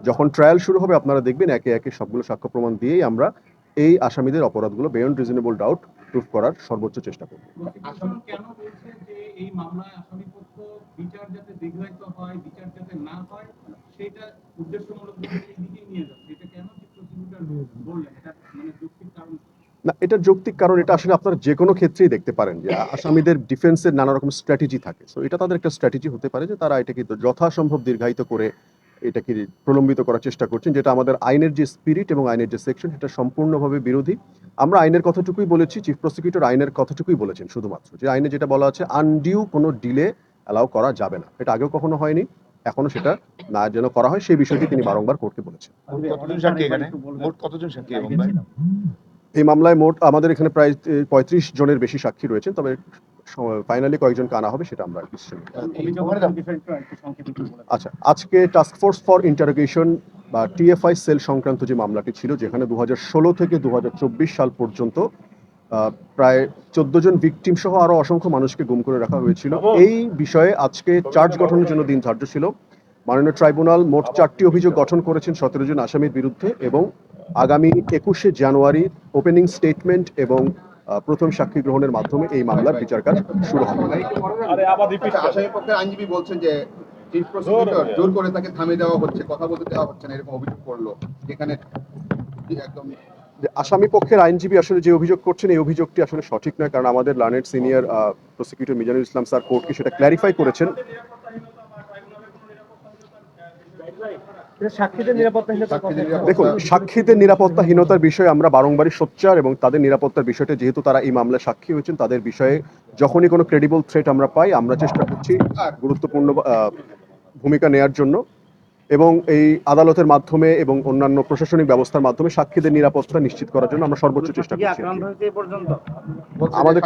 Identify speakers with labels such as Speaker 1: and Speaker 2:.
Speaker 1: যখন ট্রায়াল শুরু হবে আপনারা দেখবেন একে একে সবগুলো সাক্ষ্য প্রমাণ দিয়েই আমরা এই আসামিদের অপরাধগুলো বিয়ন্ড রিজনেবল ডাউট প্রুফ করার সর্বোচ্চ চেষ্টা করব।
Speaker 2: আসামি কেন বলছে যে এই মামলায় আসামিপক্ষ বিচার যাতে দীর্ঘায়িত হয়, বিচার যাতে না হয়, সেটা উদ্দেশ্যমূলকভাবে এই দিকে নিয়ে যাচ্ছে। এটা কেন প্রসিকিউটর বললেন? এটা মানে যৌক্তিক কারণ
Speaker 1: না, এটা যৌক্তিক কারণ এটা আসলে আপনারা যে কোনো ক্ষেত্রেই দেখতে পারেন যে আসামিদের ডিফেন্সের নানা রকম স্ট্র্যাটেজি থাকে। সো এটা তাদের একটা স্ট্র্যাটেজি হতে পারে যে তারা এটাকে যথাসম্ভব দীর্ঘায়িত করে এটাকে প্রলম্বিত করার চেষ্টা করছেন, যেটা আমাদের আইনের যে স্পিরিট এবং আইনের যে সেকশন সেটা সম্পূর্ণভাবে বিরোধী। আমরা আইনের কথাটুকুই বলেছি, চিফ প্রসিকিউটর আইনের কথাটুকুই বলেছেন শুধুমাত্র, যে আইনে যেটা বলা আছে আনডিউ কোনো ডিলে অ্যালাউ করা যাবে না। এটা আগেও কখনো হয়নি, এখনো সেটা না যেন করা হয় সেই বিষয়টি তিনি বারংবার কোর্টকে বলেছেন।
Speaker 3: কতজন সাক্ষী
Speaker 1: এই মামলায় মোট আমাদের এখানে প্রায় ৩৫ জনের বেশি সাক্ষী রয়েছেন, তবে ফাইনালি কয়েকজনকে আনা হবে সেটা আমরা আচ্ছা, আজকে টাস্কফোর্স ফর ইন্টারোগেশন বা টিএফআই সেল সংক্রান্ত যে মামলাটি ছিল, যেখানে 2016 থেকে 2024 সাল পর্যন্ত প্রায় 14 জন ভিকটিম সহ আরো অসংখ্য মানুষকে গুম করে রাখা হয়েছিল, এই বিষয়ে আজকে চার্জ গঠনের জন্য দিন ধার্য ছিল। মাননীয় ট্রাইব্যুনাল মোট 4টি অভিযোগ গঠন করেছেন 17 জন আসামির বিরুদ্ধে এবং আগামী 21শে জানুয়ারি ওপেনিং স্টেটমেন্ট এবং প্রথম সাক্ষী গ্রহণের মাধ্যমে এই মামলার বিচার কাজ শুরু হবে।
Speaker 4: আসামিপক্ষের আইনজীবী বলছেন যে চিফ প্রসিকিউটর জোর করে তাকে থামিয়ে দেওয়া হচ্ছে, কথা বলতে দেওয়া হচ্ছে না, এরকম অভিযোগ করলো। এখানে একদম
Speaker 1: আসামি পক্ষের আইনজীবী আসলে যে অভিযোগ করছেন এই অভিযোগটি আসলে সঠিক নয়, কারণ আমাদের learned senior prosecutor Mizanul Islam sir কোর্টকে সেটা ক্ল্যারিফাই করেছেন। দেখুন, সাক্ষীদের নিরাপত্তাহীনতার বিষয়ে আমরা বারংবারই সোচ্চার, এবং তাদের নিরাপত্তার বিষয়টা যেহেতু তারা এই মামলায় সাক্ষী হয়েছেন, তাদের বিষয়ে যখনই কোনো ক্রেডিবল থ্রেট আমরা পাই আমরা চেষ্টা করছি গুরুত্বপূর্ণ ভূমিকা নেয়ার জন্য, এবং এই আদালতের মাধ্যমে এবং অন্যান্য প্রশাসনিক ব্যবস্থার মাধ্যমে সাক্ষীদের নিরাপত্তা নিশ্চিত করার জন্য আমরা সর্বোচ্চ চেষ্টা করছি। আমাদের